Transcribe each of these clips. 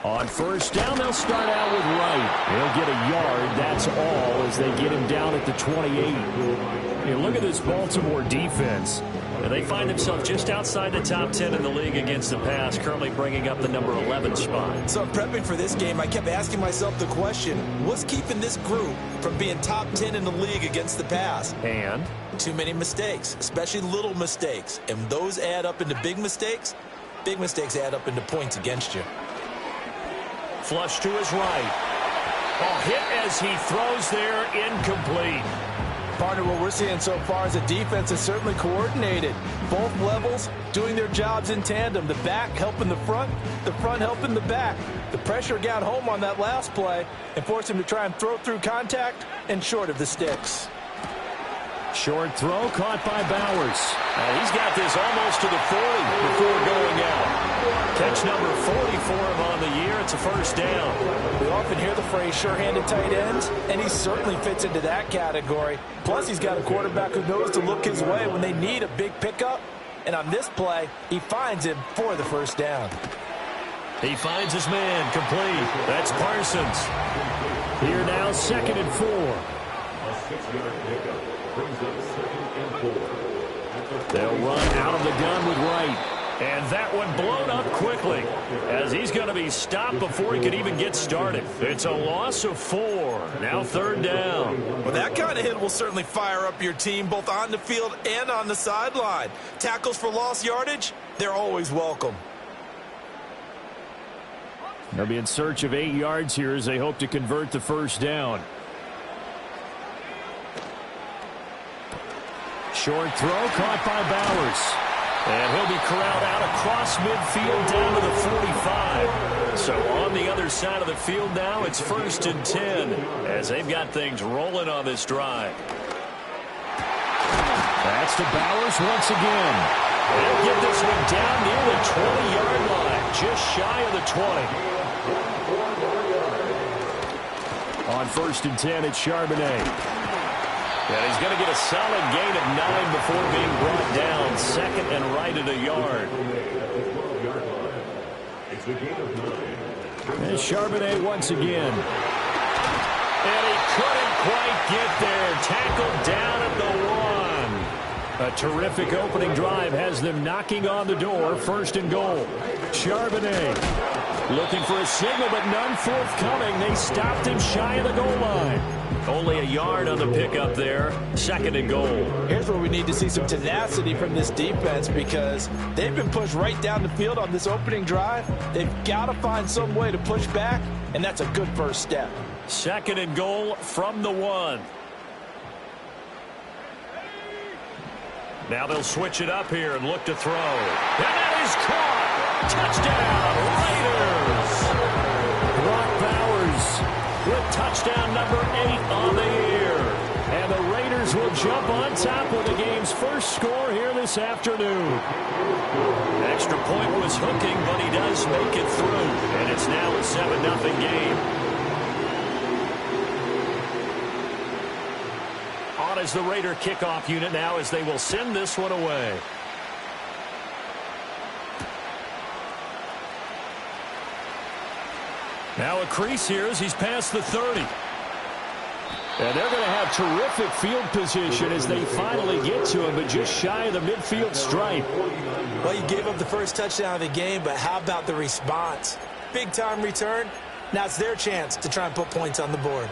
On first down, they'll start out with Wright. He'll get a yard, that's all, as they get him down at the 28. You look at this Baltimore defense. They find themselves just outside the top 10 in the league against the pass, currently bringing up the number 11 spot. So prepping for this game, I kept asking myself the question, what's keeping this group from being top 10 in the league against the pass? And? Too many mistakes, especially little mistakes. And those add up into big mistakes. Big mistakes add up into points against you. Flush to his right. Oh, hit as he throws there, incomplete. Partner, what we're seeing so far is the defense is certainly coordinated. Both levels doing their jobs in tandem. The back helping the front helping the back. The pressure got home on that last play and forced him to try and throw through contact and short of the sticks. Short throw caught by Bowers. He's got this almost to the 40 before going out. Catch number 40 for him on the year. It's a first down. We often hear the phrase sure-handed tight ends, and he certainly fits into that category. Plus, he's got a quarterback who knows to look his way when they need a big pickup. And on this play, he finds him for the first down. He finds his man complete. That's Parsons. Here now, 2nd and 4. A 6-yard pickup brings up 2nd and 4. They'll run out of the gun with Wright. And that one blown up quickly as he's going to be stopped before he could even get started. It's a loss of 4. Now 3rd down. Well, that kind of hit will certainly fire up your team both on the field and on the sideline. Tackles for lost yardage, they're always welcome. They'll be in search of 8 yards here as they hope to convert the first down. Short throw caught by Bowers. And he'll be corralled out across midfield down to the 45. So on the other side of the field now, it's 1st and 10 as they've got things rolling on this drive. That's to Bowers once again. They'll get this one down near the 20-yard line, just shy of the 20. On 1st and 10, it's Charbonnet. And he's going to get a solid gain of 9 before being brought down. 2nd and right at a yard. And Charbonnet once again. And he couldn't quite get there. Tackled down at the 1. A terrific opening drive has them knocking on the door. 1st and goal. Charbonnet looking for a signal, but none forthcoming. They stopped him shy of the goal line. Only a yard on the pickup there. 2nd and goal. Here's where we need to see some tenacity from this defense because they've been pushed right down the field on this opening drive. They've got to find some way to push back, and that's a good first step. 2nd and goal from the 1. Now they'll switch it up here and look to throw. And that is caught. Touchdown, Raiders. Brock Bowers with touchdown number 8 on the year. And the Raiders will jump on top with the game's first score here this afternoon. Extra point was hooking, but he does make it through. And it's now a 7-0 game. On as the Raider kickoff unit now as they will send this one away. Now a crease here as he's past the 30. And they're going to have terrific field position as they finally get to him, but just shy of the midfield stripe. Well, you gave up the first touchdown of the game, but how about the response? Big-time return. Now it's their chance to try and put points on the board.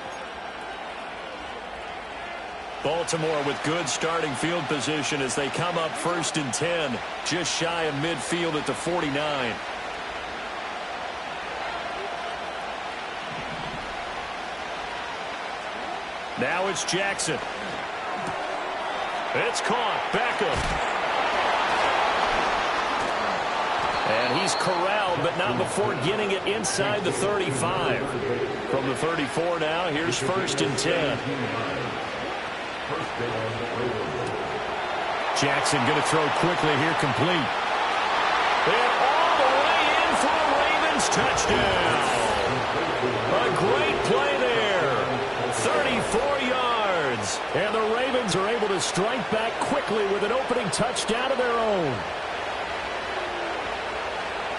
Baltimore with good starting field position as they come up 1st and 10, just shy of midfield at the 49. Now it's Jackson. It's caught. Beckham. And he's corralled, but not before getting it inside the 35. From the 34 now, here's 1st and 10. Jackson going to throw quickly here, complete. And all the way in for a Ravens touchdown. A great play there. 34 yards. And the Ravens are able to strike back quickly with an opening touchdown of their own.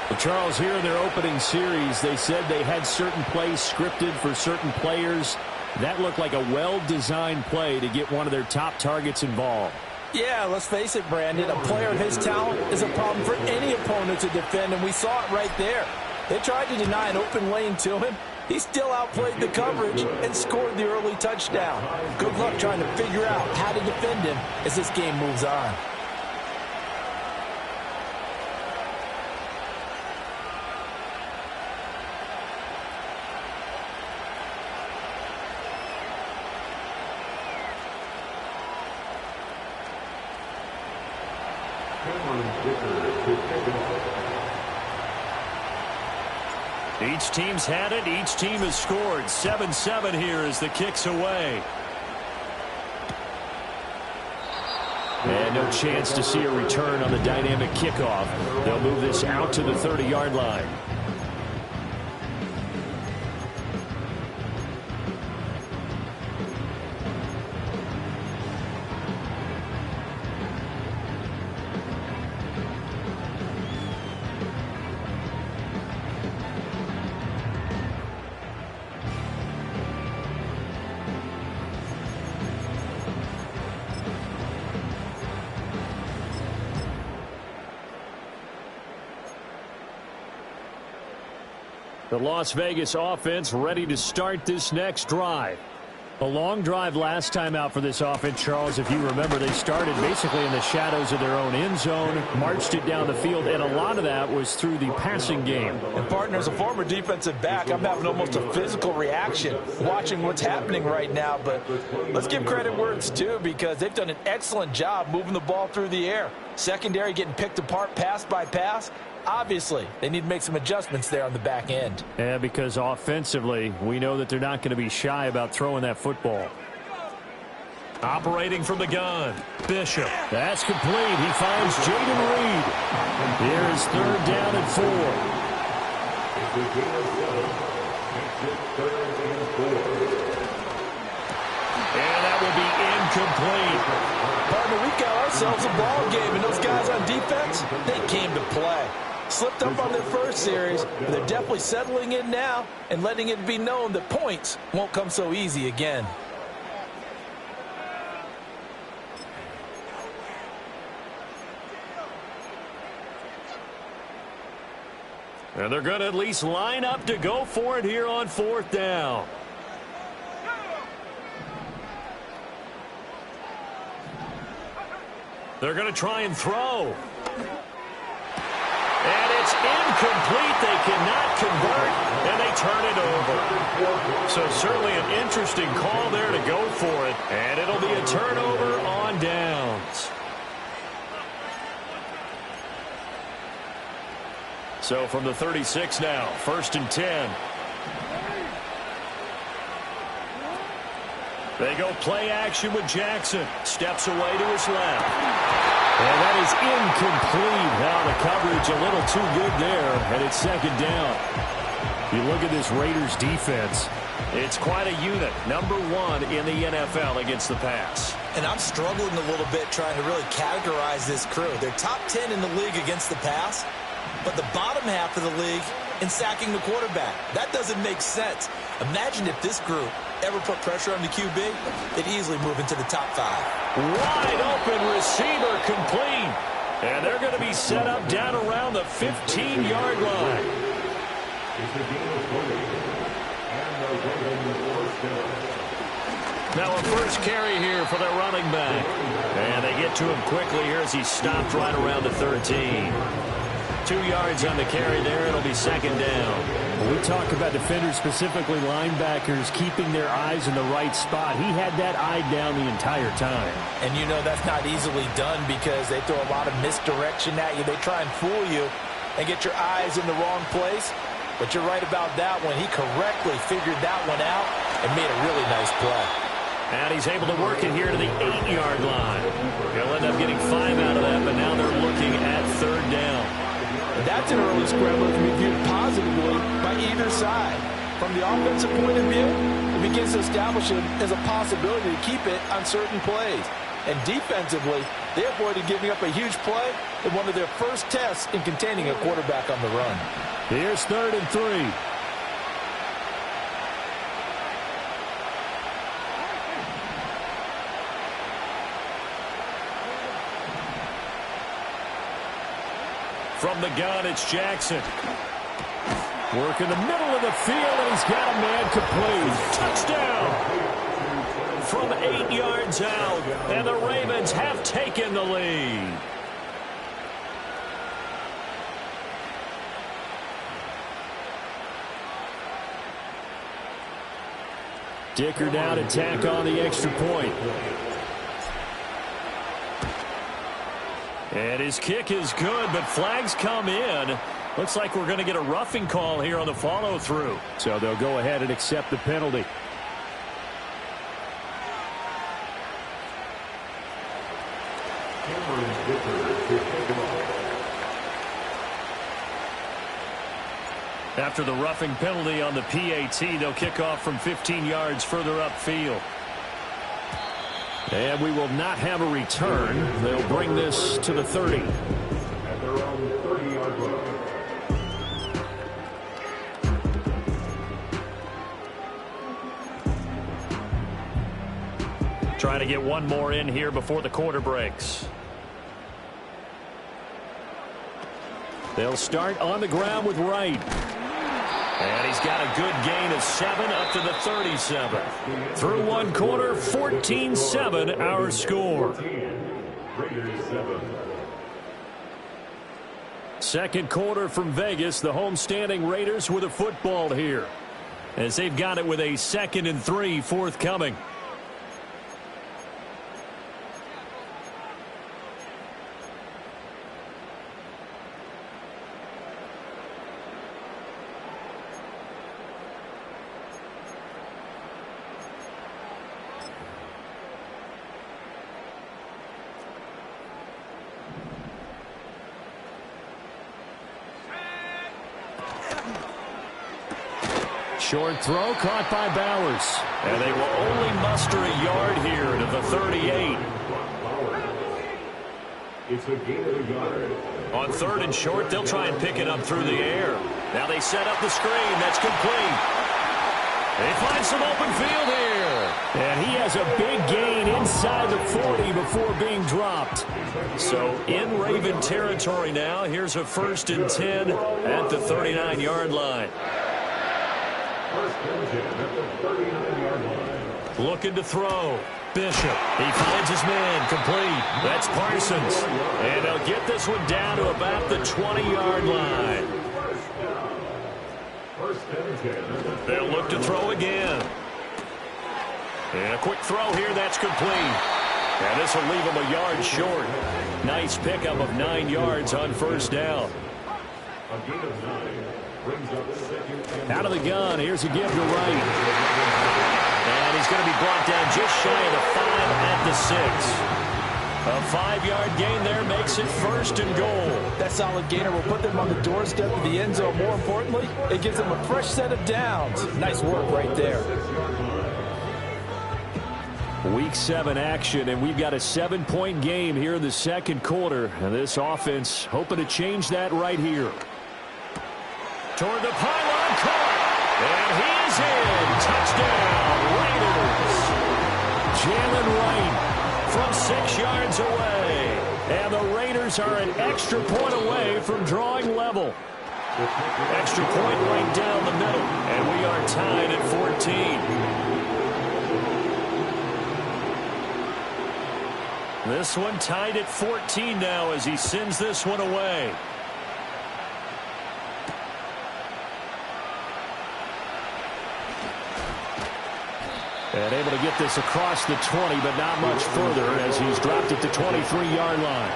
Well, Charles, here in their opening series, they said they had certain plays scripted for certain players. That looked like a well-designed play to get one of their top targets involved. Yeah, let's face it, Brandon. A player of his talent is a problem for any opponent to defend, and we saw it right there. They tried to deny an open lane to him. He still outplayed the coverage and scored the early touchdown. Good luck trying to figure out how to defend him as this game moves on. Each team's had it. Each team has scored. 7-7 here as the kick's away. And no chance to see a return on the dynamic kickoff. They'll move this out to the 30-yard line. The Las Vegas offense ready to start this next drive. A long drive last time out for this offense, Charles. If you remember, they started basically in the shadows of their own end zone, marched it down the field, and a lot of that was through the passing game. And, partner, as a former defensive back, I'm having almost a physical reaction watching what's happening right now. But let's give credit where it's due, because they've done an excellent job moving the ball through the air. Secondary getting picked apart pass by pass. Obviously, they need to make some adjustments there on the back end. Yeah, because offensively, we know that they're not going to be shy about throwing that football. Operating from the gun, Bishop. That's complete. He finds Jaden Reed. Here is 3rd down and 4. And that will be incomplete. Partner, we've got ourselves a ball game, and those guys on defense, they came to play. Slipped up on their first series, but they're definitely settling in now and letting it be known that points won't come so easy again. And they're going to at least line up to go for it here on 4th down. They're going to try and throw. And it's incomplete. They cannot convert, and they turn it over. So certainly an interesting call there to go for it. And it'll be a turnover on downs. So from the 36 now, 1st and 10. They go play action with Jackson. Steps away to his left. And that is incomplete. Now the coverage a little too good there, and it's 2nd down. You look at this Raiders defense. It's quite a unit. Number 1 in the NFL against the pass. And I'm struggling a little bit trying to really categorize this crew. They're top 10 in the league against the pass, but the bottom half of the league in sacking the quarterback. That doesn't make sense. Imagine if this group ever put pressure on the QB, they'd easily move into the top 5. Wide open receiver complete. And they're going to be set up down around the 15-yard line. Now a first carry here for their running back. And they get to him quickly here as he stopped right around the 13. 2 yards on the carry there. It'll be 2nd down. When we talk about defenders, specifically linebackers, keeping their eyes in the right spot. He had that eye down the entire time. And you know that's not easily done because they throw a lot of misdirection at you. They try and fool you and get your eyes in the wrong place. But you're right about that one. He correctly figured that one out and made a really nice play. And he's able to work it here to the 8-yard line. He'll end up getting 5 out of that, but now they're looking at 3rd down. That's an early scramble that can be viewed positively by either side. From the offensive point of view, it begins to establish it as a possibility to keep it on certain plays. And defensively, they avoided giving up a huge play in one of their first tests in containing a quarterback on the run. Here's 3rd and 3. From the gun, it's Jackson. Work in the middle of the field, and he's got a man complete. Touchdown! From 8 yards out, and the Ravens have taken the lead. Dicker down to tack on the extra point. And his kick is good, but flags come in. Looks like we're going to get a roughing call here on the follow-through. So they'll go ahead and accept the penalty. After the roughing penalty on the PAT, they'll kick off from 15 yards further upfield. And we will not have a return. They'll bring this to the 30. At their own 30-yard line. Trying to get one more in here before the quarter breaks. They'll start on the ground with Wright. And he's got a good gain of 7 up to the 37. Through one quarter, 14-7 our score. Second quarter from Vegas. The homestanding Raiders with a football here, as they've got it with a 2nd and 3 forthcoming. Short throw caught by Bowers. And they will only muster a yard here to the 38. It's a gain of a yard. On 3rd and short, they'll try and pick it up through the air. Now they set up the screen. That's complete. They find some open field here. And he has a big gain inside the 40 before being dropped. So in Raven territory now. Here's a 1st and 10 at the 39-yard line. First and 10 at the 39-yard line. Looking to throw. Bishop. He finds his man. Complete. That's Parsons. And they'll get this one down to about the 20-yard line. First and 10. They'll look to throw again. And a quick throw here. That's complete. And this will leave him a yard short. Nice pickup of 9 yards on 1st down. A gain of 9 brings up 2nd and Out of the gun. Here's a give to Wright. And he's going to be brought down just shy of the 5 at the 6. A 5-yard gain there makes it 1st and goal. That solid gainer will put them on the doorstep of the end zone. More importantly, it gives them a fresh set of downs. Nice work right there. Week 7 action, and we've got a 7-point game here in the 2nd quarter. And this offense hoping to change that right here. Toward the pylon, caught. And he's in. Touchdown, Raiders. Jalen Wright from 6 yards away. And the Raiders are an extra point away from drawing level. Extra point right down the middle. And we are tied at 14. This one tied at 14 now as he sends this one away. And able to get this across the 20, but not much further as he's dropped at the 23-yard line.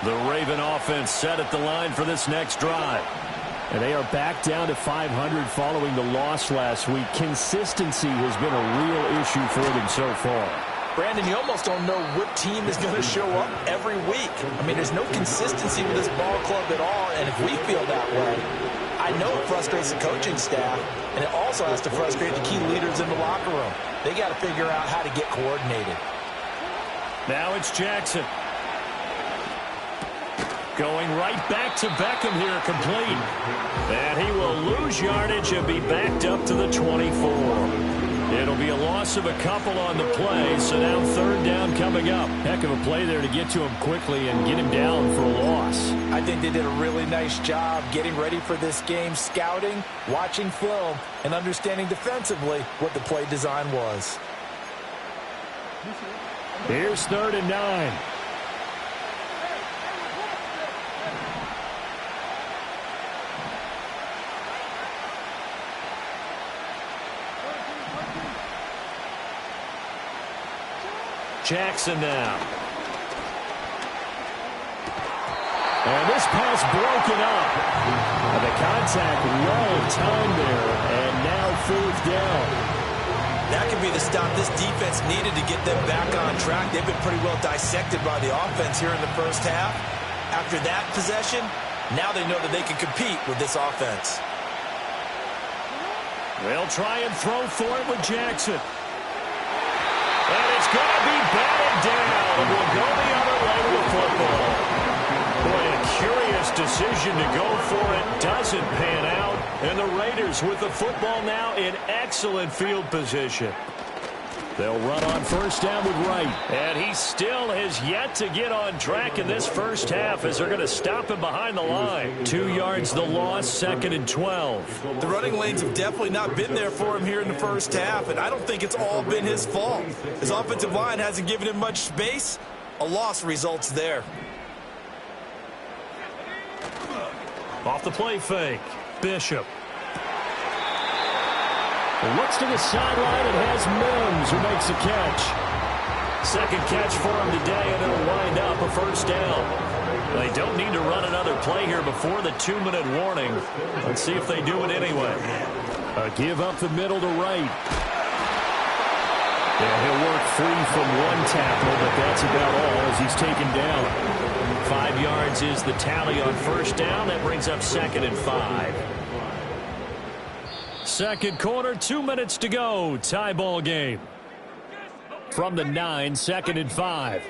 The Raven offense set at the line for this next drive. And they are back down to 500 following the loss last week. Consistency has been a real issue for them so far. Brandon, you almost don't know what team is going to show up every week. I mean, there's no consistency with this ball club at all, and if we feel that way, I know it frustrates the coaching staff, and it also has to frustrate the key leaders in the locker room. They got to figure out how to get coordinated. Now it's Jackson. Going right back to Beckham here, complete. And he will lose yardage and be backed up to the 24. It'll be a loss of a couple on the play, so now third down coming up. Heck of a play there to get to him quickly and get him down for a loss. I think they did a really nice job getting ready for this game, scouting, watching film, and understanding defensively what the play design was. Here's 3rd and 9. Jackson now. And this pass broken up. And the contact well timed there. And now 4th down. That could be the stop this defense needed to get them back on track. They've been pretty well dissected by the offense here in the first half. After that possession, now they know that they can compete with this offense. They'll try and throw for it with Jackson. And it's going to be batted down. And we'll go the other way with the football. Boy, a curious decision to go for it. Doesn't pan out. And the Raiders with the football now in excellent field position. They'll run on 1st down with Wright. And he still has yet to get on track in this first half as they're going to stop him behind the line. 2 yards the loss, 2nd and 12. The running lanes have definitely not been there for him here in the first half, and I don't think it's all been his fault. His offensive line hasn't given him much space. A loss results there. Off the play fake, Bishop. Looks to the sideline and has Mims who makes a catch. 2nd catch for him today, and it'll wind up a 1st down. They don't need to run another play here before the 2-minute warning. Let's see if they do it anyway. A give up the middle to Wright. And he'll work free from one tackle, but that's about all as he's taken down. 5 yards is the tally on 1st down. That brings up 2nd and 5. 2nd quarter, 2 minutes to go. Tie ball game. From the 9, 2nd and 5.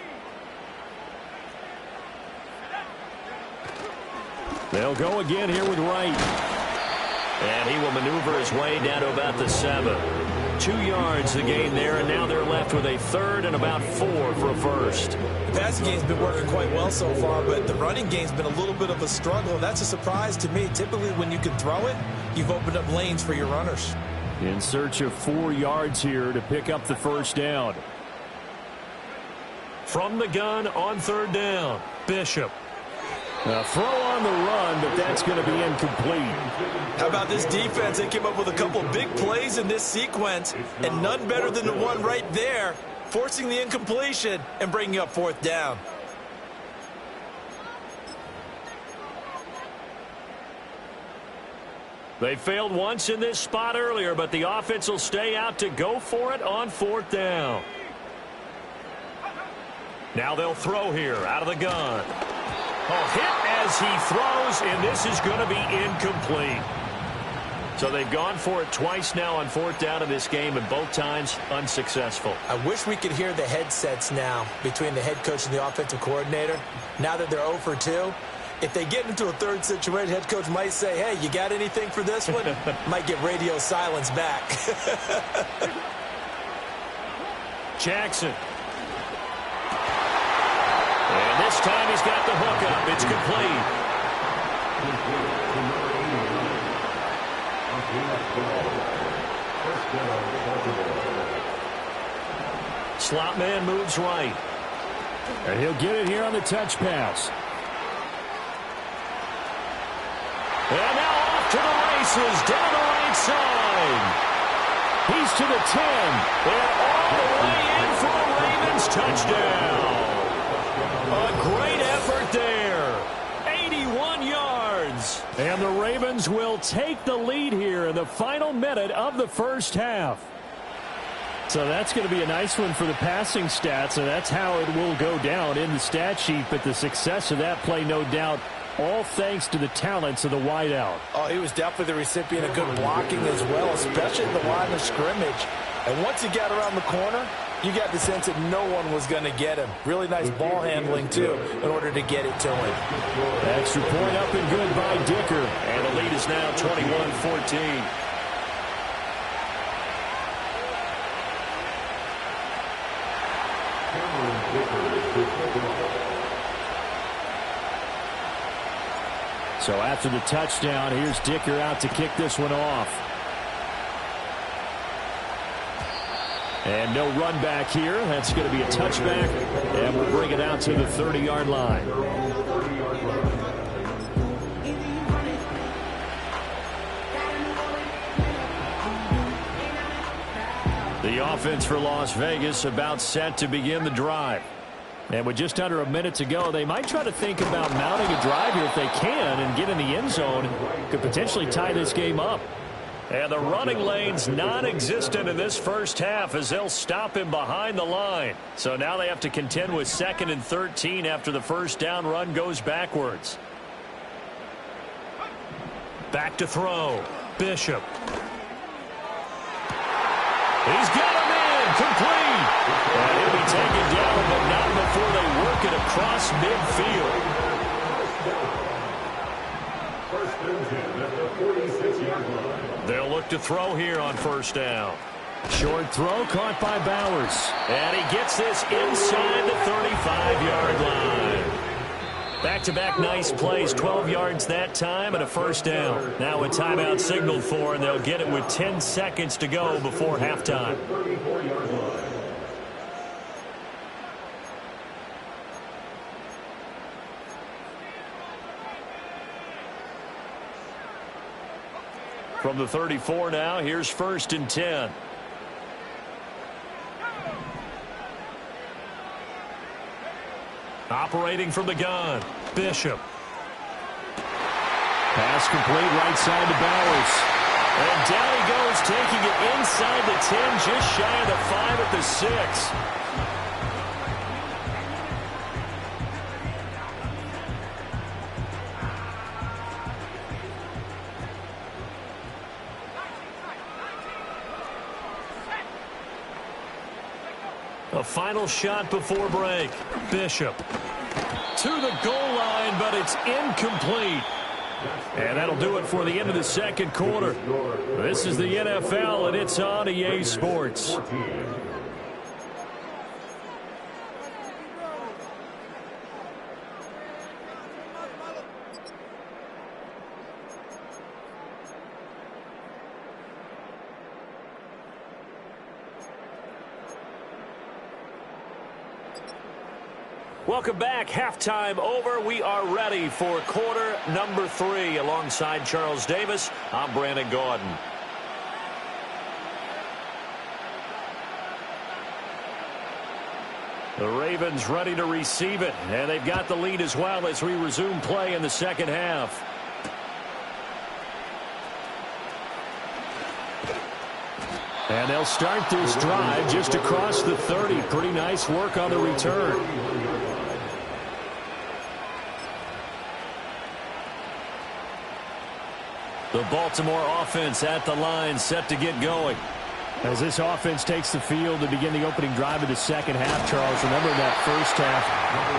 They'll go again here with Wright. And he will maneuver his way down to about the 7. 2 yards the gain there, and now they're left with a 3rd and about 4 for a 1st. The passing game's been working quite well so far, but the running game's been a little bit of a struggle. That's a surprise to me. Typically, when you can throw it, you've opened up lanes for your runners. In search of 4 yards here to pick up the 1st down. From the gun on 3rd down, Bishop. A throw on the run, but that's going to be incomplete. How about this defense? They came up with a couple big plays in this sequence, and none better than the one right there, forcing the incompletion and bringing up 4th down. They failed once in this spot earlier, but the offense will stay out to go for it on 4th down. Now they'll throw here out of the gun. A hit as he throws, and this is going to be incomplete. So they've gone for it twice now on 4th down in this game, and both times unsuccessful. I wish we could hear the headsets now between the head coach and the offensive coordinator. Now that they're 0 for 2, if they get into a 3rd situation, head coach might say, hey, you got anything for this one? Might get radio silence back. Jackson. And this time he's got the hook up. It's complete. Slot man moves right. And he'll get it here on the touch pass. And now off to the races down the right side. He's to the 10. And all the way in for a Ravens touchdown. A great effort there. 81 yards. Ravens. And the Ravens will take the lead here in the final minute of the first half. So that's going to be a nice one for the passing stats, and that's how it will go down in the stat sheet. But the success of that play, no doubt, all thanks to the talents of the wideout. Oh, he was definitely the recipient of good blocking as well, especially at the line of scrimmage. And once he got around the corner, you got the sense that no one was going to get him. Really nice ball handling, too, in order to get it to him. Extra point up and good by Dicker. And the lead is now 21-14. So after the touchdown, here's Dicker out to kick this one off. And no run back here. That's going to be a touchback. And we'll bring it out to the 30-yard line. The offense for Las Vegas about set to begin the drive. And with just under a minute to go, they might try to think about mounting a drive here if they can and get in the end zone. Could potentially tie this game up. And the running lane's non-existent in this first half as they'll stop him behind the line. So now they have to contend with 2nd and 13 after the first down run goes backwards. Back to throw. Bishop. He's got him in. Complete. And he'll be taken down, but not before they work it across midfield. First and 10 at the 46-yard line. They'll look to throw here on first down. Short throw caught by Bowers. And he gets this inside the 35-yard line. Back-to-back nice plays, 12 yards that time and a first down. Now a timeout signaled for, and they'll get it with 10 seconds to go before halftime. From the 34 now, here's 1st and 10. Operating from the gun, Bishop. Pass complete right side to Bowers. And down he goes, taking it inside the 10, just shy of the 5 at the 6. A final shot before break. Bishop to the goal line, but it's incomplete. And that'll do it for the end of the second quarter. This is the NFL, and it's on EA Sports. Welcome back. Halftime over. We are ready for quarter number 3. Alongside Charles Davis, I'm Brandon Gordon. The Ravens ready to receive it, and they've got the lead as well as we resume play in the second half. And they'll start this drive just across the 30. Pretty nice work on the return. The Baltimore offense at the line, set to get going. As this offense takes the field to begin the opening drive of the second half, Charles, remember that first half,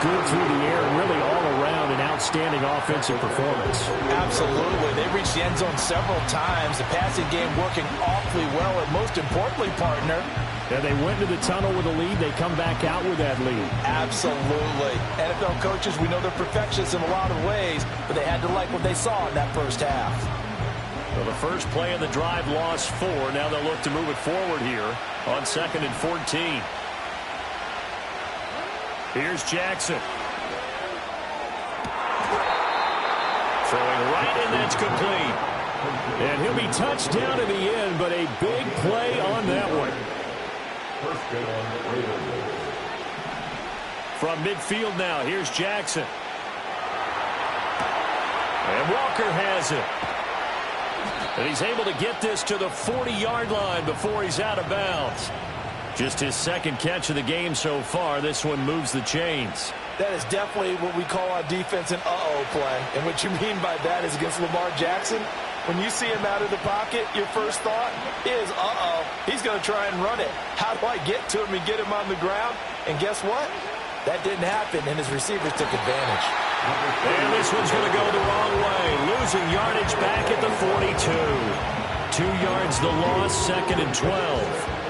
good through the air and really all around an outstanding offensive performance. Absolutely. They reached the end zone several times. The passing game working awfully well, and most importantly, partner, and they went into the tunnel with a lead. They come back out with that lead. Absolutely. NFL coaches, we know they're perfectionists in a lot of ways, but they had to like what they saw in that first half. Well, the first play of the drive lost 4. Now they'll look to move it forward here on 2nd and 14. Here's Jackson. Throwing right, and that's complete. And he'll be touched down in the end, but a big play on that one. From midfield now, here's Jackson. And Walker has it. And he's able to get this to the 40-yard line before he's out of bounds. Just his second catch of the game so far. This one moves the chains. That is definitely what we call on defense an uh-oh play. And what you mean by that is against Lamar Jackson, when you see him out of the pocket, your first thought is, uh-oh, he's going to try and run it. How do I get to him and get him on the ground? And guess what? That didn't happen, and his receivers took advantage. And this one's going to go the wrong way. Losing yardage back at the 42. 2 yards the loss, 2nd and 12.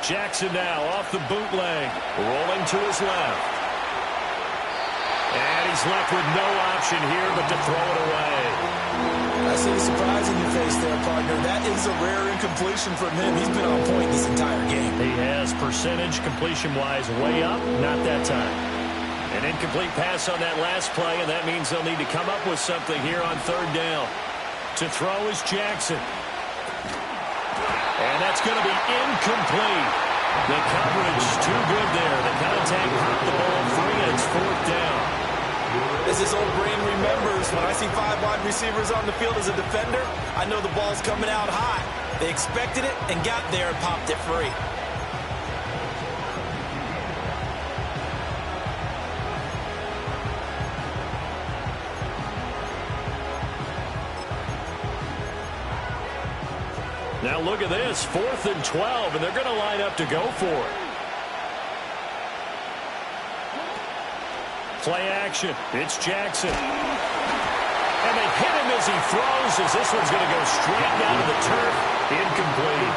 Jackson now off the bootleg, rolling to his left. And he's left with no option here but to throw it away. I see the surprise in your face there, partner. That is a rare incompletion from him. He's been on point this entire game. He has percentage completion-wise way up, not that time. An incomplete pass on that last play, and that means they'll need to come up with something here on 3rd down. To throw is Jackson. And that's going to be incomplete. The coverage too good there. The contact popped the ball free, and it's 4th down. As his old brain remembers, when I see 5 wide receivers on the field as a defender, I know the ball's coming out high. They expected it and got there and popped it free. Now look at this, 4th and 12, and they're going to line up to go for it. Play action. It's Jackson. And they hit him as he throws, as this one's going to go straight down to the turf. Incomplete.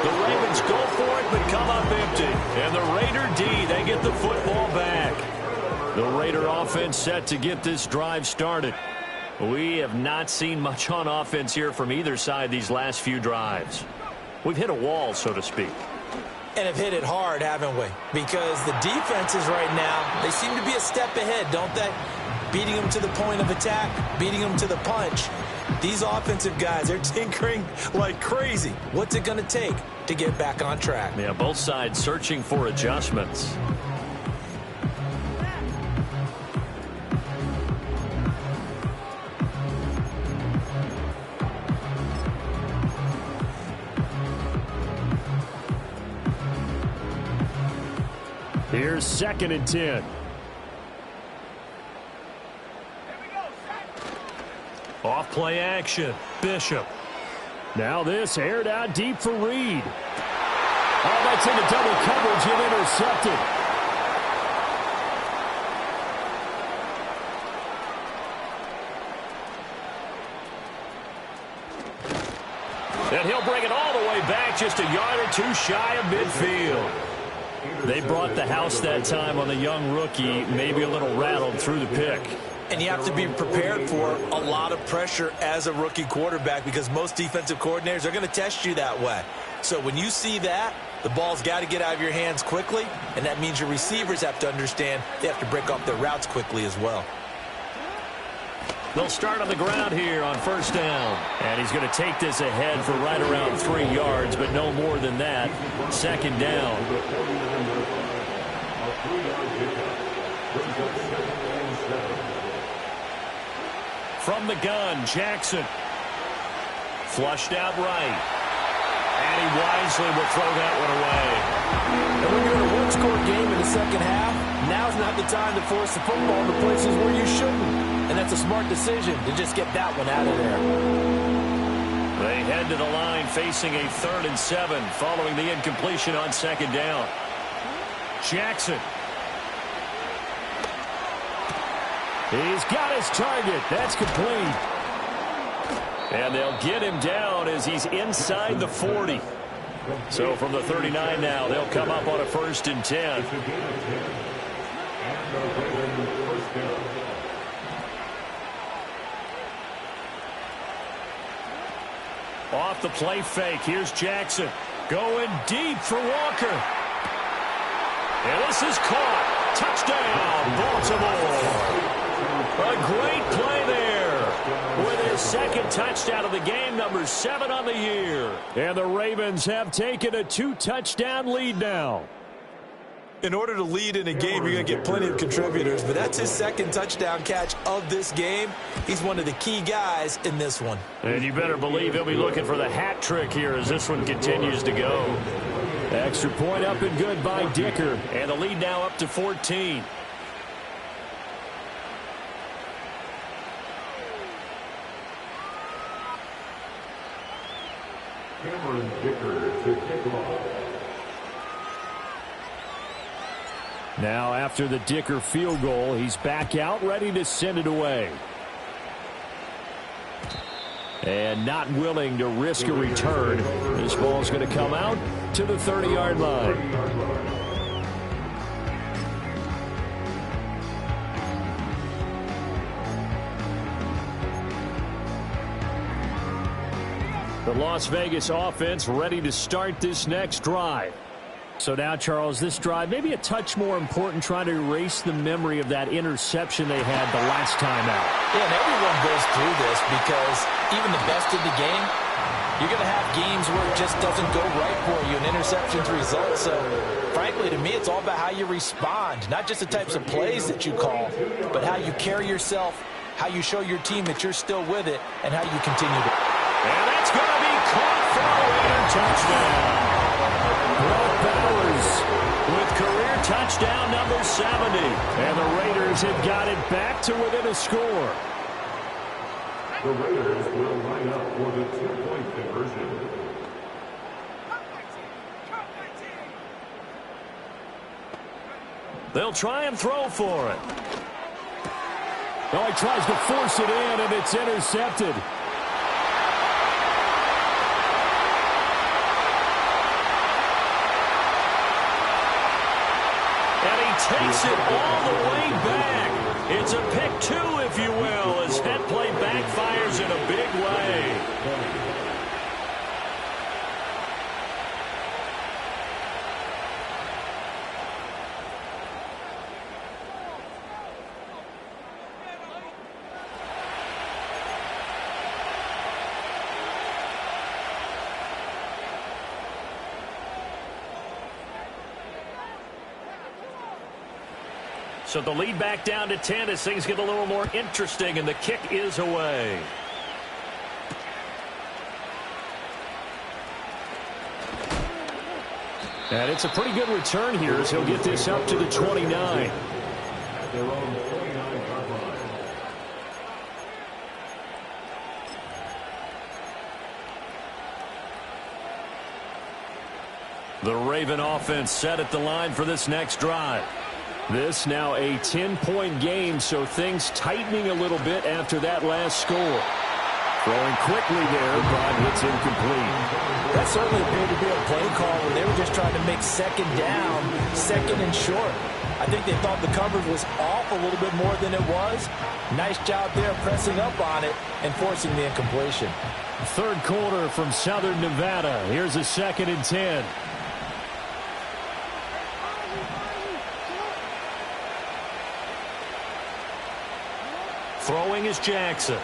The Ravens go for it, but come up empty. And the Raider D, they get the football back. The Raider offense set to get this drive started. We have not seen much on offense here from either side these last few drives. We've hit a wall, so to speak. And have hit it hard, haven't we? Because the defenses right now, they seem to be a step ahead, don't they? Beating them to the point of attack, beating them to the punch. These offensive guys, they're tinkering like crazy. What's it going to take to get back on track? Yeah, both sides searching for adjustments. Here's 2nd and 10. Off play action. Bishop. Now this aired out deep for Reed. Oh, that's into double coverage and intercepted. And he'll bring it all the way back, just a yard or two shy of midfield. They brought the house that time on the young rookie, maybe a little rattled through the pick. And you have to be prepared for a lot of pressure as a rookie quarterback because most defensive coordinators are going to test you that way. So when you see that, the ball's got to get out of your hands quickly, and that means your receivers have to understand they have to break off their routes quickly as well. They'll start on the ground here on 1st down. And he's going to take this ahead for right around 3 yards, but no more than that. 2nd down. From the gun, Jackson. Flushed out right. And he wisely will throw that one away. And when you're in a one-score game in the second half, now's not the time to force the football to places where you shouldn't. And that's a smart decision to just get that one out of there. They head to the line facing a 3rd and 7 following the incompletion on 2nd down. Jackson. He's got his target. That's complete. And they'll get him down as he's inside the 40. So from the 39 now, they'll come up on a 1st and 10. Off the play fake. Here's Jackson. Going deep for Walker. And this is caught. Touchdown, Baltimore. A great play there with his 2nd touchdown of the game, number 7 on the year. And the Ravens have taken a 2-touchdown lead now. In order to lead in a game, you're going to get plenty of contributors, but that's his second touchdown catch of this game. He's one of the key guys in this one. And you better believe he'll be looking for the hat trick here as this one continues to go. Extra point up and good by Dicker, and the lead now up to 14. Cameron Dicker to kick off. Now after the Dicker field goal, he's back out ready to send it away. And not willing to risk a return. This ball's going to come out to the 30-yard line. The Las Vegas offense ready to start this next drive. So now, Charles, this drive maybe a touch more important, trying to erase the memory of that interception they had the last time out. Yeah, and everyone goes through this because even the best in the game, you're going to have games where it just doesn't go right for you and interceptions result. So, frankly, to me, it's all about how you respond, not just the types of plays that you call, but how you carry yourself, how you show your team that you're still with it, and how you continue to. And that's going to be caught for a Raider touchdown. With career touchdown number 70. And the Raiders have got it back to within a score. The Raiders will line up for the two-point conversion. They'll try and throw for it. Oh, he tries to force it in, and it's intercepted. Takes it all the way back. It's a pick two, if you will, as that play backfires in a big way. So the lead back down to 10 as things get a little more interesting, and the kick is away. And it's a pretty good return here as he'll get this up to the 29. At their own 29-yard line. The Raven offense set at the line for this next drive. This now a 10-point game, so things tightening a little bit after that last score. Throwing quickly there, but it's incomplete. That certainly appeared to be a play call where they were just trying to make second down, second and short. I think they thought the coverage was off a little bit more than it was. Nice job there pressing up on it and forcing the incompletion. Third quarter from Southern Nevada. Here's a 2nd and 10. Throwing is Jackson.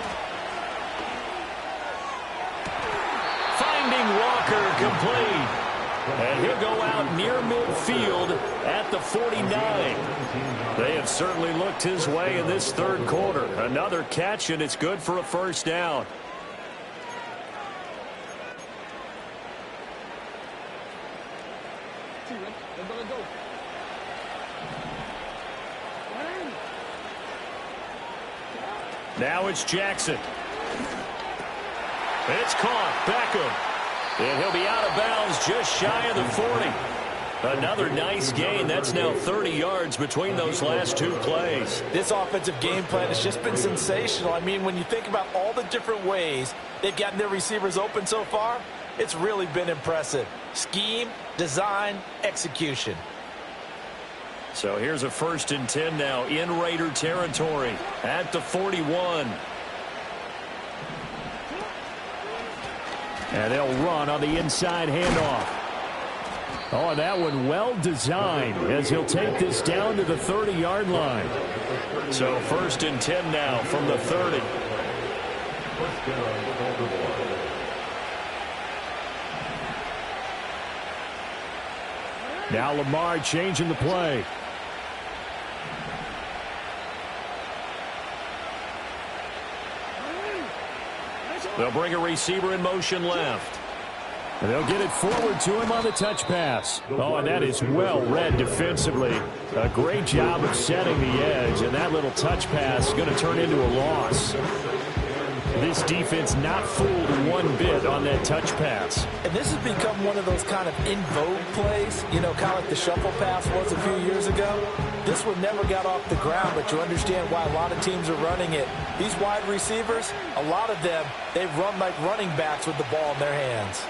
Finding Walker complete. And he'll go out near midfield at the 49. They have certainly looked his way in this third quarter. Another catch, and it's good for a first down. Now it's Jackson. It's caught. Beckham. And he'll be out of bounds just shy of the 40. Another nice gain. That's now 30 yards between those last two plays. This offensive game plan has just been sensational. I mean, when you think about all the different ways they've gotten their receivers open so far, it's really been impressive. Scheme, design, execution. So here's a 1st and 10 now in Raider territory at the 41. And they'll run on the inside handoff. Oh, and that one well designed as he'll take this down to the 30-yard line. So 1st and 10 now from the 30. First down, Baltimore. Now Lamar changing the play. They'll bring a receiver in motion left. And they'll get it forward to him on the touch pass. Oh, and that is well read defensively. A great job of setting the edge, and that little touch pass is going to turn into a loss. This defense not fooled one bit on that touch pass. And this has become one of those kind of in vogue plays, you know, kind of like the shuffle pass was a few years ago. This one never got off the ground, but you understand why a lot of teams are running it. These wide receivers, a lot of them, they run like running backs with the ball in their hands.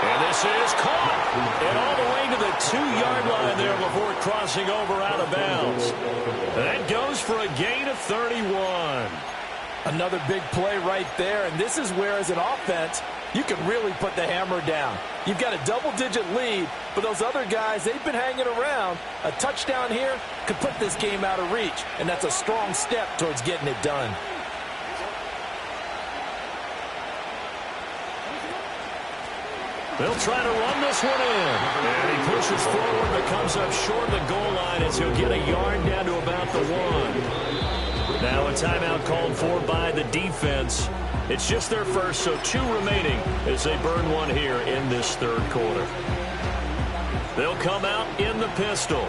And this is caught. And all the way to the 2-yard line there before crossing over out of bounds. That goes for a gain of 31. Another big play right there, and this is where, as an offense, you can really put the hammer down. You've got a double-digit lead, but those other guys, they've been hanging around. A touchdown here could put this game out of reach, and that's a strong step towards getting it done. They'll try to run this one in. And he pushes forward but comes up short of the goal line as he'll get a yard down to about the 1. Now a timeout called for by the defense. It's just their first, so 2 remaining as they burn one here in this third quarter. They'll come out in the pistol.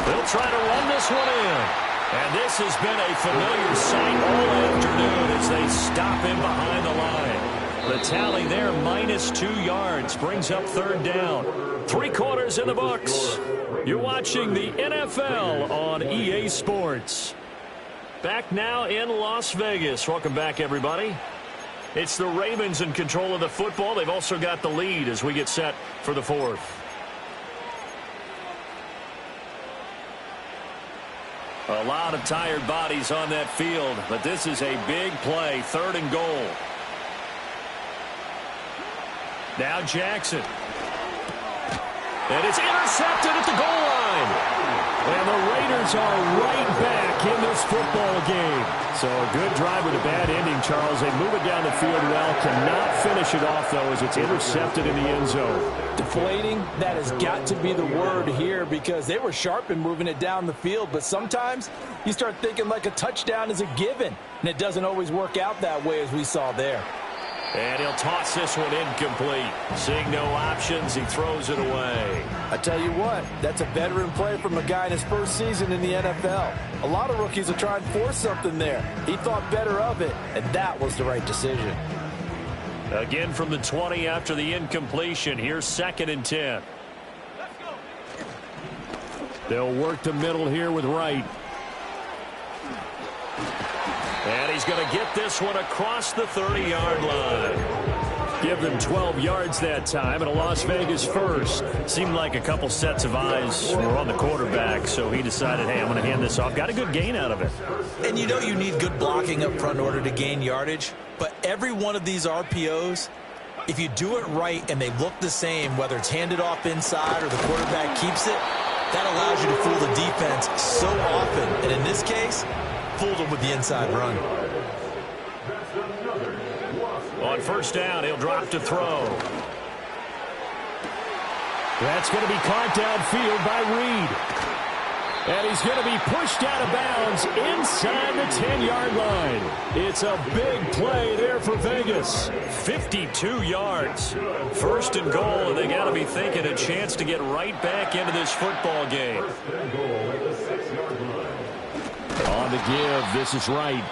They'll try to run this one in. And this has been a familiar sight all afternoon as they stop him behind the line. The tally there, minus 2 yards, brings up third down. 3 quarters in the books. You're watching the NFL on EA Sports. Back now in Las Vegas. Welcome back, everybody. It's the Ravens in control of the football. They've also got the lead as we get set for the 4th. A lot of tired bodies on that field, but this is a big play, 3rd and goal. Now Jackson. And it's intercepted at the goal line. And the Raiders are right back in this football game. So a good drive with a bad ending, Charles. They move it down the field well, cannot finish it off, though, as it's intercepted in the end zone. Deflating, that has got to be the word here because they were sharp in moving it down the field, but sometimes you start thinking like a touchdown is a given, and it doesn't always work out that way as we saw there. And he'll toss this one incomplete. Seeing no options, he throws it away. I tell you what, that's a veteran play from a guy in his first season in the NFL. A lot of rookies are trying to force something there. He thought better of it, and that was the right decision. Again from the 20 after the incompletion. Here's 2nd and 10. They'll work the middle here with Wright. And he's going to get this one across the 30-yard line. Give them 12 yards that time, and a Las Vegas first. Seemed like a couple sets of eyes were on the quarterback, so he decided, hey, I'm going to hand this off. Got a good gain out of it. And you know you need good blocking up front in order to gain yardage, but every one of these RPOs, if you do it right and they look the same, whether it's handed off inside or the quarterback keeps it, that allows you to fool the defense so often. And in this case, fooled him with the inside run. On 1st down, he'll drop to throw. That's going to be caught downfield by Reed. And he's going to be pushed out of bounds inside the 10-yard line. It's a big play there for Vegas. 52 yards. 1st and goal, and they got to be thinking a chance to get right back into this football game. On the give, this is Wright.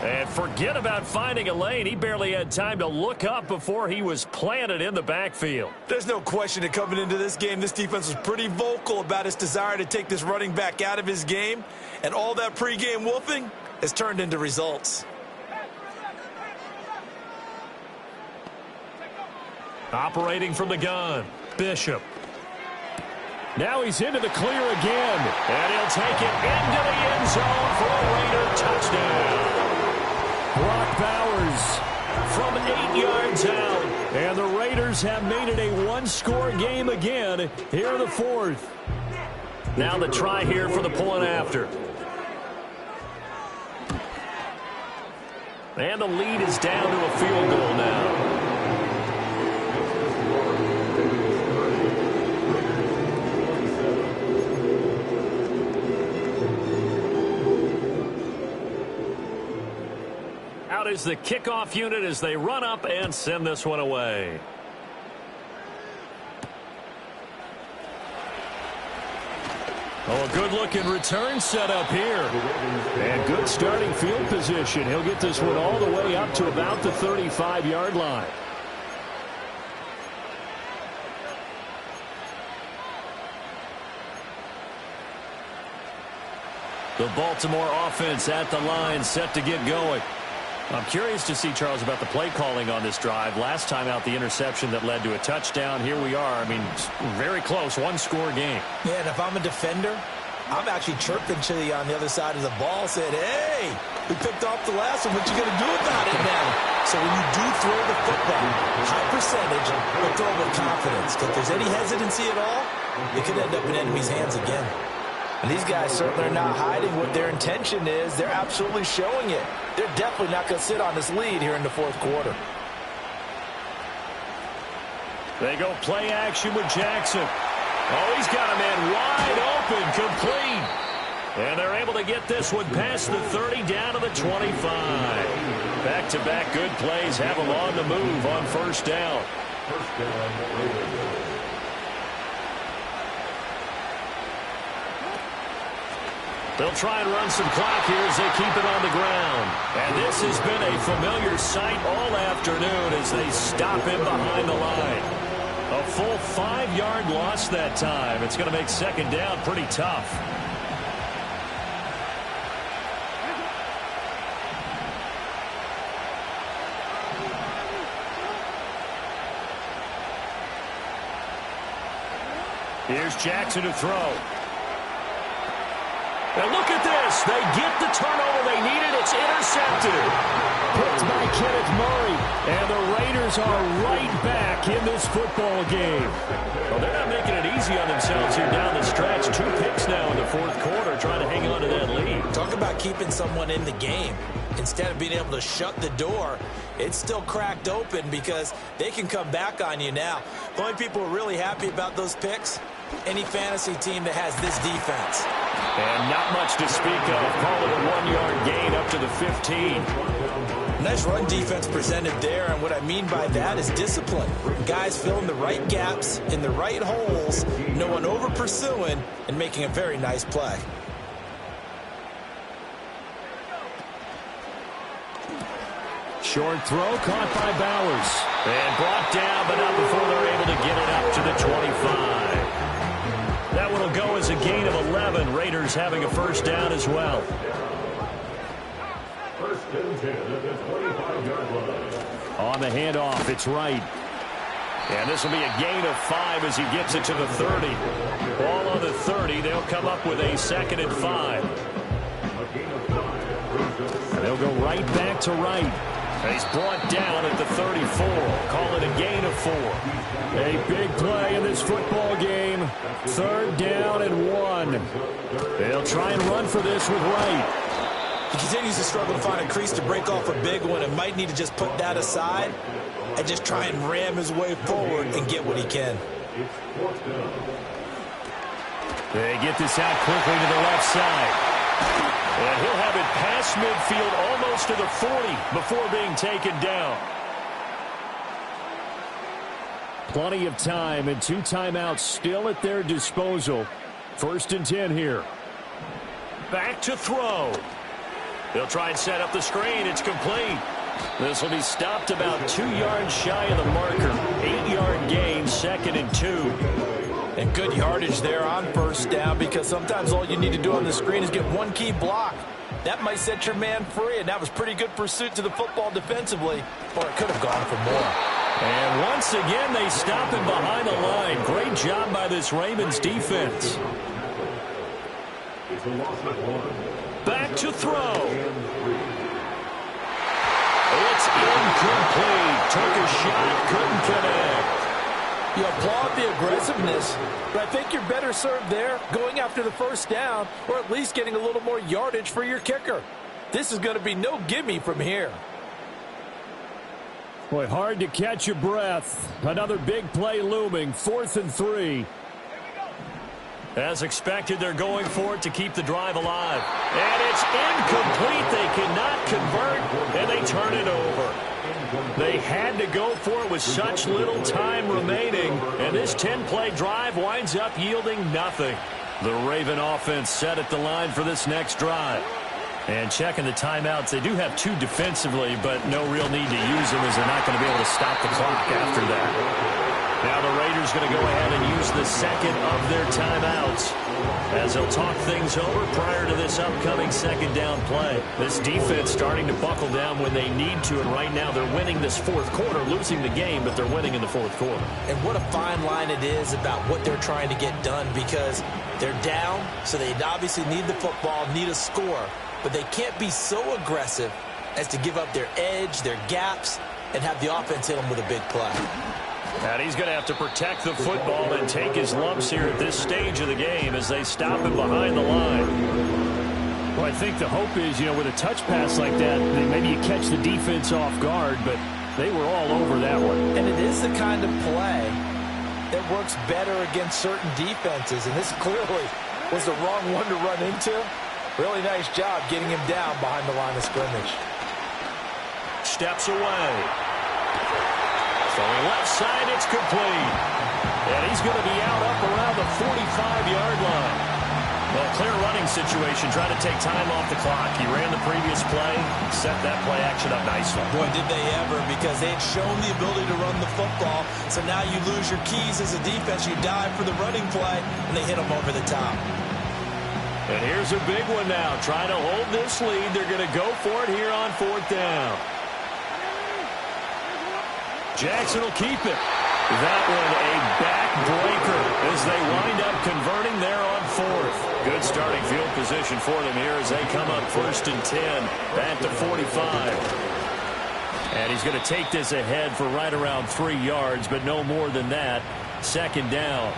And forget about finding a lane. He barely had time to look up before he was planted in the backfield. There's no question that coming into this game, this defense was pretty vocal about its desire to take this running back out of his game. And all that pregame wolfing has turned into results. Operating from the gun, Bishop. Now he's into the clear again. And he'll take it into the end zone for a Raider touchdown. Brock Bowers from 8 yards out. And the Raiders have made it a 1-score game again here in the 4th. Now the try here for the point after. And the lead is down to a field goal now. Out is the kickoff unit as they run up and send this one away. Oh, a good-looking return set up here. And good starting field position. He'll get this one all the way up to about the 35-yard line. The Baltimore offense at the line, set to get going. I'm curious to see, Charles, about the play calling on this drive. Last time out, the interception that led to a touchdown. Here we are. I mean, very close, one-score game. Yeah, and if I'm a defender, I'm actually chirping to you on the other side of the ball, saying, hey, we picked off the last one. What you going to do about it now? So when you do throw the football, high percentage, but throw with confidence. If there's any hesitancy at all, it could end up in enemy's hands again. And these guys certainly are not hiding what their intention is. They're absolutely showing it. They're definitely not going to sit on this lead here in the fourth quarter. They go play action with Jackson. Oh, he's got a man wide open, complete. And they're able to get this one past the 30, down to the 25. Back-to-back good plays have them on the move on first down. First down, they'll try and run some clock here as they keep it on the ground. And this has been a familiar sight all afternoon as they stop him behind the line. A full 5-yard loss that time. It's going to make second down pretty tough. Here's Jackson to throw. And look at this. They get the turnover they needed. It's intercepted. Picked by Kenneth Murray. And the Raiders are right back in this football game. Well, they're not making it easy on themselves here down the stretch. 2 picks now in the fourth quarter, trying to hang on to that lead. Talk about keeping someone in the game. Instead of being able to shut the door, it's still cracked open because they can come back on you now. The only people who are really happy about those picks, any fantasy team that has this defense. And not much to speak of. Call it a 1-yard gain up to the 15. Nice run defense presented there, and what I mean by that is discipline. Guys filling the right gaps in the right holes, no one over pursuing, and making a very nice play. Short throw caught by Bowers. And brought down, but not before they're able to get it up to the 25. That one will go as a gain of 11. Raiders having a first down as well. First and 10 at the 25-yard line. On the handoff, it's Wright. And this will be a gain of 5 as he gets it to the 30. Ball on the 30. They'll come up with a 2nd and 5. And they'll go right back to Wright. He's brought down at the 34. Call it a gain of 4. A big play in this football game. 3rd down and 1. They'll try and run for this with Wright. He continues to struggle to find a crease to break off a big one and might need to just put that aside and just try and ram his way forward and get what he can. They get this out quickly to the left side. And he'll have it past midfield almost to the 40 before being taken down. Plenty of time and 2 timeouts still at their disposal. 1st and 10 here. Back to throw. They'll try and set up the screen. It's complete. This will be stopped about 2 yards shy of the marker. 8-yard gain, 2nd and 2. And good yardage there on first down because sometimes all you need to do on the screen is get 1 key block. That might set your man free, and that was pretty good pursuit to the football defensively, or it could have gone for more. And once again, they stop him behind the line. Great job by this Ravens defense. Back to throw. It's incomplete. Took a shot, couldn't connect. You applaud the aggressiveness, but I think you're better served there going after the first down or at least getting a little more yardage for your kicker. This is going to be no gimme from here. Boy, hard to catch your breath. Another big play looming. 4th and 3. As expected, they're going for it to keep the drive alive. And it's incomplete. They cannot convert, and they turn it over. They had to go for it with such little time remaining, and this 10-play drive winds up yielding nothing. The Raven offense set at the line for this next drive. And checking the timeouts, they do have 2 defensively, but no real need to use them as they're not going to be able to stop the clock after that. Now the Raiders going to go ahead and use the second of their timeouts as they'll talk things over prior to this upcoming second down play. This defense starting to buckle down when they need to, and right now they're winning this 4th quarter, losing the game, but they're winning in the 4th quarter. And what a fine line it is about what they're trying to get done, because they're down, so they obviously need the football, need a score, but they can't be so aggressive as to give up their edge, their gaps, and have the offense hit them with a big play. And he's going to have to protect the football and take his lumps here at this stage of the game as they stop him behind the line. Well, I think the hope is, with a touch pass like that, maybe you catch the defense off guard, but they were all over that one. And it is the kind of play that works better against certain defenses, and this clearly was the wrong one to run into. Really nice job getting him down behind the line of scrimmage. Steps away. Throwing left side, it's complete. And he's going to be out up around the 45-yard line. Well, clear running situation, trying to take time off the clock. He ran the previous play, set that play action up nicely. Boy, did they ever, because they had shown the ability to run the football. So now you lose your keys as a defense. You dive for the running play, and they hit them over the top. And here's a big one now. Trying to hold this lead. They're going to go for it here on 4th down. Jackson will keep it. That one a backbreaker as they wind up converting there on 4th. Good starting field position for them here as they come up 1st and 10 at the 45. And he's going to take this ahead for right around 3 yards, but no more than that. 2nd down.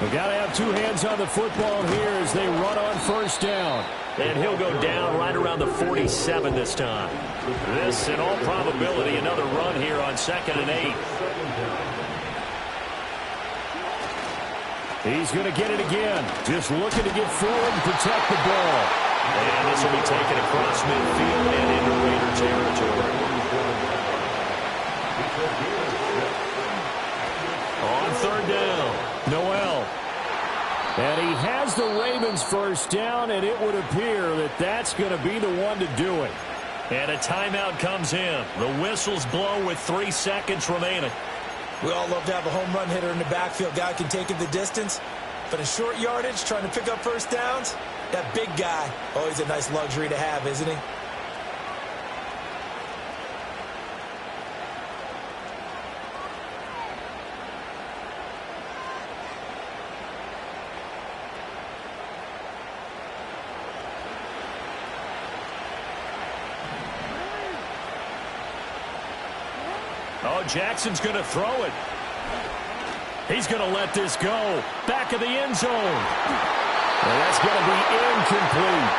We've got to have 2 hands on the football here as they run on 1st down. And he'll go down right around the 47 this time. This, in all probability, another run here on 2nd and 8. He's going to get it again. Just looking to get forward and protect the ball. And this will be taken across midfield and into Raider territory. On 3rd down, Noel. And he has the Ravens 1st down, and it would appear that that's going to be the one to do it. And a timeout comes in. The whistles blow with 3 seconds remaining. We all love to have a home run hitter in the backfield. Guy can take it the distance. But in short yardage, trying to pick up 1st downs, that big guy, always a nice luxury to have, isn't he? Oh, Jackson's going to throw it. He's going to let this go. Back of the end zone. And that's going to be incomplete.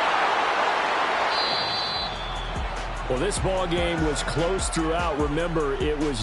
Well, this ball game was close throughout. Remember, it was